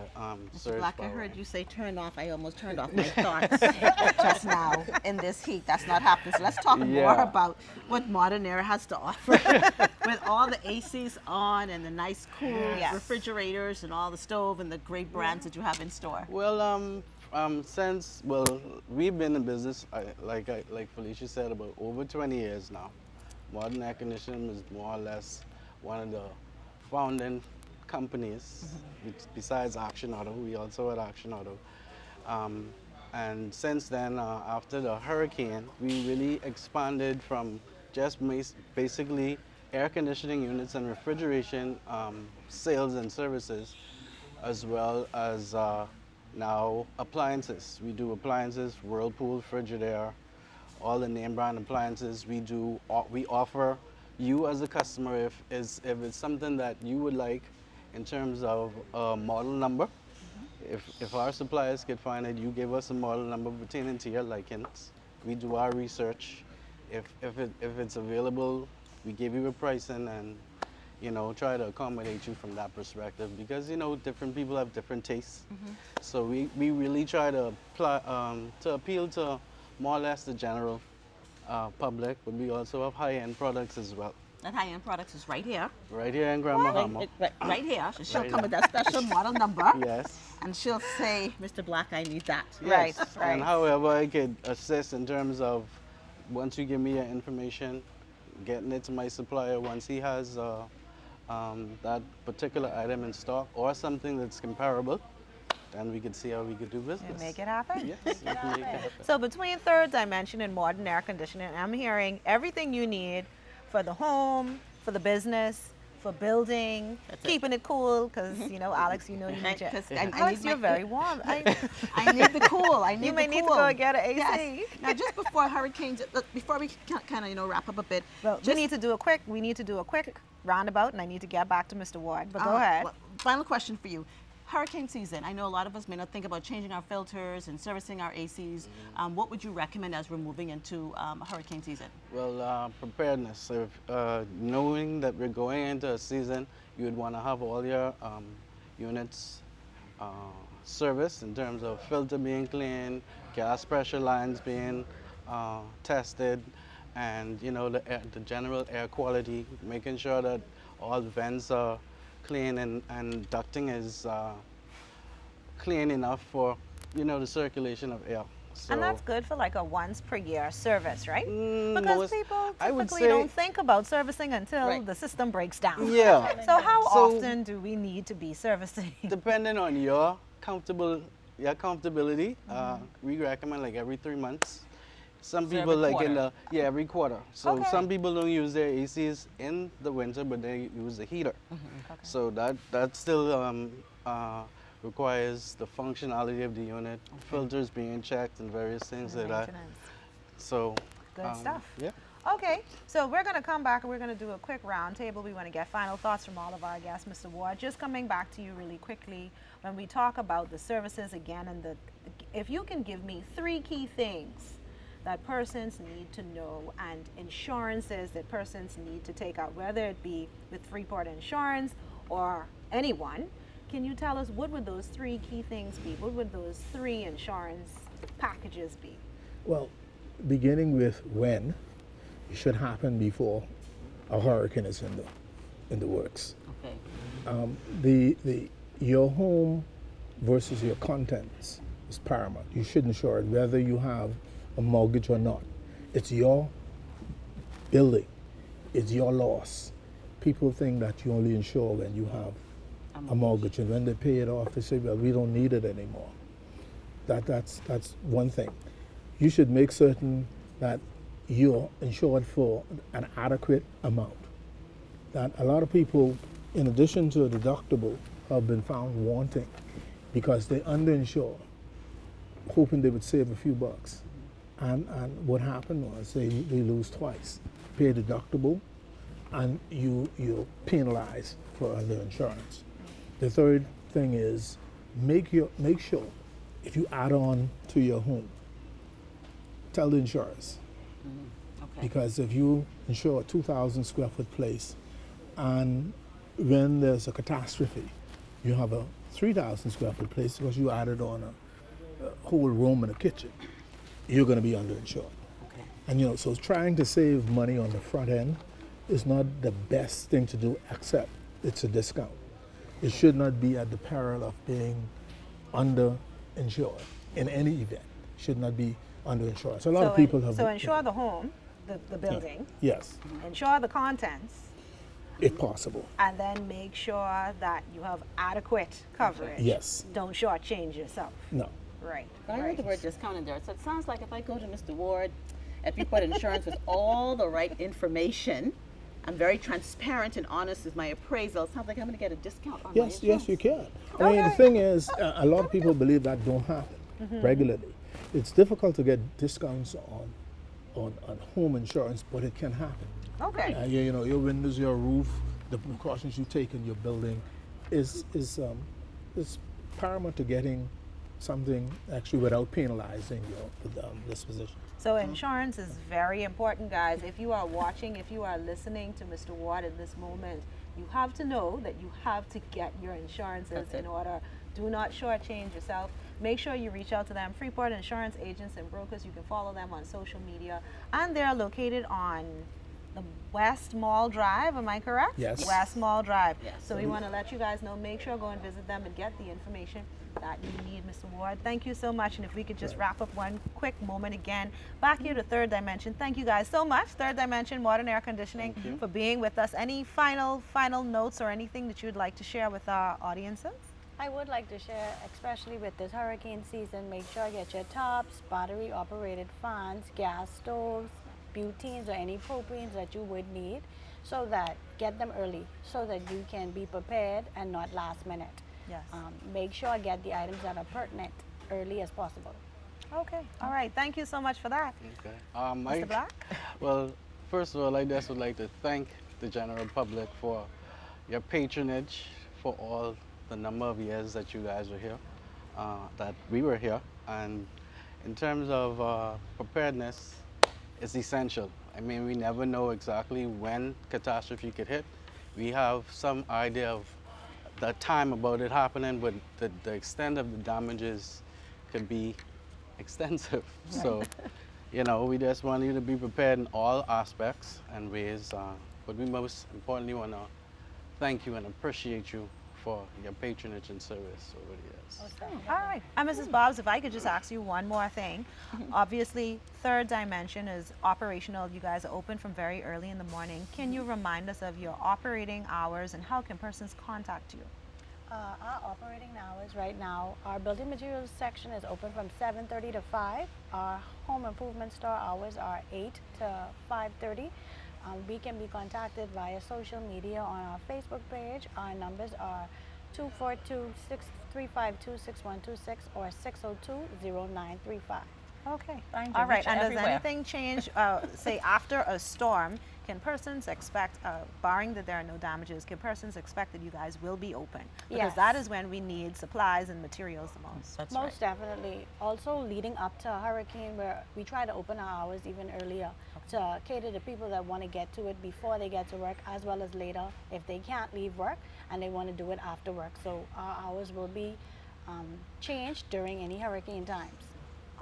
surge Black, power. I heard you say turn off. I almost turned off my thoughts just now in this heat. That's not happening. So let's talk more about what modern air has to offer with all the ACs on and the nice cool refrigerators and all the stove and the great brands that you have in store. Well, since we've been in business, like Felicia said, about over 20 years now. Modern Air Conditioning is more or less one of the founding companies, besides Action Auto. We also had Action Auto. And since then, after the hurricane, we really expanded from just basically air conditioning units and refrigeration sales and services, as well as now appliances. We do appliances, Whirlpool, Frigidaire, all the name brand appliances. We offer you as a customer, if it's something that you would like in terms of a model number. If our suppliers could find it, you give us a model number pertaining to your likings. We do our research. If it's available, we give you a pricing and, you know, try to accommodate you from that perspective, because, you know, different people have different tastes. So we really try to appeal to more or less the general public, but we also have high-end products as well. That high-end products is right here. Right here in Grand Bahama. Right here. So she'll come with that special model number. Yes. And she'll say, Mr. Black, I need that. Yes. And however I could assist in terms of, once you give me your information, getting it to my supplier once he has that particular item in stock or something that's comparable, then we could see how we could do business. And make it happen. Yes, we can make it happen. So between Third Dimension and modern air conditioning, I'm hearing everything you need for the home, for the business, for building, keeping it cool, because, you know, Alex, you know you need your... Alex, you're very warm. I need the cool. I need you may the need cool. to go and get an AC. Yes. Now, just before hurricanes, before we kind of, you know, wrap up a bit. Well, we need to do a quick roundabout, and I need to get back to Mr. Ward, but go ahead. Well, final question for you. Hurricane season, I know a lot of us may not think about changing our filters and servicing our ACs. What would you recommend as we're moving into hurricane season? Well, preparedness. Knowing that we're going into a season, you would want to have all your units serviced in terms of filter being cleaned, gas pressure lines being tested, and, you know, the general air quality, making sure that all vents are clean and ducting is clean enough for, you know, the circulation of air. So, and that's good for like a once per year service, right? Because people I would typically say, don't think about servicing until the system breaks down. Yeah. So how often do we need to be servicing? Depending on your comfortability, we recommend like every 3 months. Some So people every like in quarter. the, yeah, every quarter. So Okay. some people don't use their ACs in the winter, but they use the heater. So that still requires the functionality of the unit, filters being checked and various things like that. Maintenance. So Good stuff. yeah. Okay, so we're going to come back and we're going to do a quick round table. We want to get final thoughts from all of our guests. Mr. Ward, just coming back to you really quickly, when we talk about the services again, and if you can give me 3 key things that persons need to know and insurances that persons need to take out, whether it be with Freeport Insurance or anyone, can you tell us what would those 3 key things be? What would those 3 insurance packages be? Well, beginning with when, it should happen before a hurricane is in the works. Okay. Your home versus your contents is paramount. You should insure it whether you have a mortgage or not. It's your building. It's your loss. People think that you only insure when you have a mortgage, and when they pay it off, they say, well, we don't need it anymore. That's one thing. You should make certain that you're insured for an adequate amount. That a lot of people, in addition to a deductible, have been found wanting because they underinsure, hoping they would save a few bucks. And what happened was they lose twice. Pay a deductible, and you're penalized for underinsurance. The third thing is make sure if you add on to your home, tell the insurers. Okay. Because if you insure a 2,000 square foot place and when there's a catastrophe, you have a 3,000 square foot place because you added on a whole room and a kitchen, you're going to be underinsured. Okay. And so trying to save money on the front end is not the best thing to do, except it's a discount. It should not be at the peril of being underinsured in any event. Should not be underinsured. So a lot of people have. So insure the home, the building. Yes, Insure the contents, if possible. and then make sure that you have adequate coverage. Yes. Don't shortchange yourself. No. Right. But I heard right. the word discount in there. So it sounds like if I go to Mr. Ward at Freeport Insurance with all the right information, I'm very transparent and honest with my appraisal. It sounds like I'm going to get a discount on my Yes, insurance. yes, you can. I mean, the thing is, a lot of people believe that don't happen regularly. It's difficult to get discounts on home insurance, but it can happen. Okay. Your windows, your roof, the precautions you take in your building is paramount to getting something actually without penalizing your disposition. So insurance is very important, guys. If you are watching, if you are listening to Mr. Ward in this moment, you have to know that you have to get your insurances in order. Do not shortchange yourself. Make sure you reach out to them. Freeport Insurance Agents and Brokers, you can follow them on social media. And they're located on the West Mall Drive, am I correct? Yes. West Mall Drive. Yes. So we want to let you guys know, make sure go and visit them and get the information that you need, Mr. Ward. Thank you so much. And if we could just wrap up one quick moment again, back here to Third Dimension. Thank you guys so much, Third Dimension Modern Air Conditioning, for being with us. Any final notes or anything that you would like to share with our audiences? I would like to share, especially with this hurricane season, make sure you get your tops, battery operated fans, gas stoves, butenes or any propanes that you would need, so that get them early so that you can be prepared and not last minute. Yes. Make sure get the items that are pertinent early as possible. Okay. All right. Thank you so much for that. Okay. Mr. Black? Well, first of all, I just would like to thank the general public for your patronage for all the number of years that you guys were here, that we were here. And in terms of preparedness, it's essential. I mean, we never know exactly when catastrophe could hit. We have some idea of the time about it happening, but the extent of the damages could be extensive. Right. So, we just want you to be prepared in all aspects and ways. But we most importantly want to thank you and appreciate you for your patronage and service over the years. All right. And Mrs. Bobs, if I could just ask you one more thing. Obviously, Third Dimension is operational. You guys are open from very early in the morning. Can you remind us of your operating hours and how can persons contact you? Our operating hours right now, our building materials section is open from 7:30 to 5. Our home improvement store hours are 8 to 5:30. We can be contacted via social media on our Facebook page. Our numbers are 242-352-6126 or 602-0935. Okay. Find you, All right. reach And does everywhere. anything change, say, after a storm? Can persons expect, barring that there are no damages, can persons expect that you guys will be open? Because Yes. that is when we need supplies and materials the most. That's Most definitely. Also leading up to a hurricane, where we try to open our hours even earlier to cater to people that want to get to it before they get to work, as well as later if they can't leave work and they want to do it after work. So our hours will be changed during any hurricane times.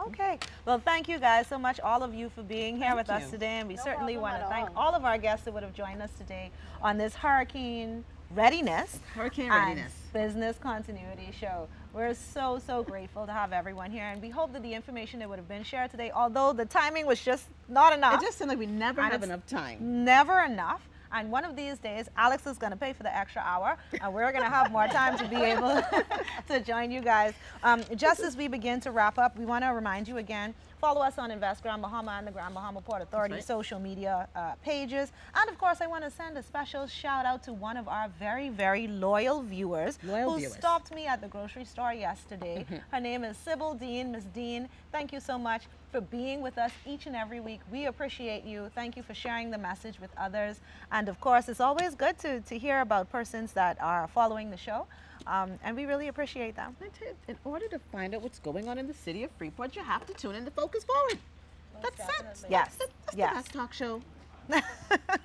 Okay. Well, thank you guys so much, all of you, for being here with us you. today. And we No certainly problem want to at thank all. all of our guests that would have joined us today on this hurricane readiness Hurricane and readiness. business continuity show. We're so grateful to have everyone here, and we hope that the information that would have been shared today, although the timing was just not enough, It just seems like we never And have it's enough time. never enough. And one of these days, Alex is going to pay for the extra hour, and we're going to have more time to be able to join you guys. Just as we begin to wrap up, we want to remind you again, follow us on Invest Grand Bahama and the Grand Bahama Port Authority right. social media pages. And of course, I want to send a special shout out to one of our very loyal viewers who stopped me at the grocery store yesterday. Her name is Sybil Dean. Miss Dean, thank you so much for being with us each and every week. We appreciate you. Thank you for sharing the message with others. And of course, it's always good to hear about persons that are following the show. And we really appreciate them. In order to find out what's going on in the city of Freeport, you have to tune in to Focus Forward. That's it. Yes. That's Yes. the best talk show.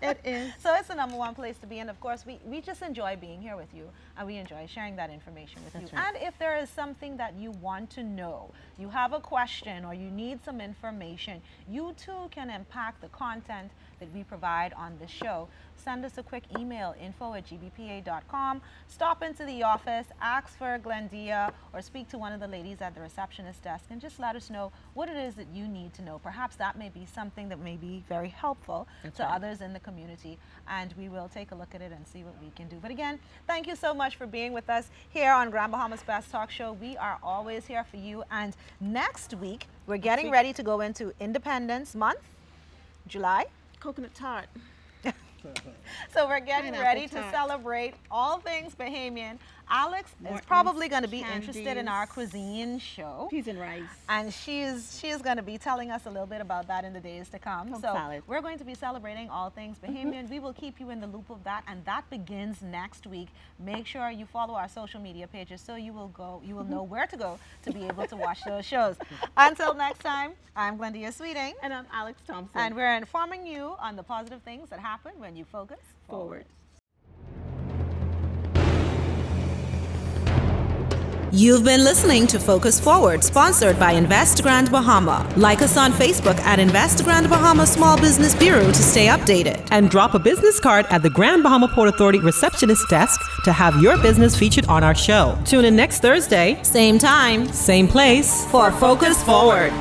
It is. So it's the #1 place to be. And of course, we just enjoy being here with you, and we enjoy sharing that information with you. right. And if there is something that you want to know, you have a question or you need some information, you too can impact the content that we provide on the show. Send us a quick email, info@gbpa.com. Stop into the office, ask for Glendia, or speak to one of the ladies at the receptionist desk and just let us know what it is that you need to know. Perhaps that may be something that may be very helpful to others in the community, and we will take a look at it and see what we can do. But again, thank you so much for being with us here on Grand Bahama's Best Talk Show. We are always here for you, and next week we're getting ready to go into Independence Month, July. Coconut tart. So we're getting Pineapple ready to tart. celebrate all things Bahamian. Alex is probably going to be interested in our cuisine show. Peas and rice. And she is going to be telling us a little bit about that in the days to come. Coke So salad. we're going to be celebrating all things Bahamian. We will keep you in the loop of that, and that begins next week. Make sure you follow our social media pages so you will know where to go to be able to watch those shows. Until next time, I'm Glendia Sweeting. And I'm Alex Thompson. And we're informing you on the positive things that happen when you focus forward. You've been listening to Focus Forward, sponsored by Invest Grand Bahama. Like us on Facebook at Invest Grand Bahama Small Business Bureau to stay updated. And drop a business card at the Grand Bahama Port Authority receptionist desk to have your business featured on our show. Tune in next Thursday, Same time same place. for Focus Forward.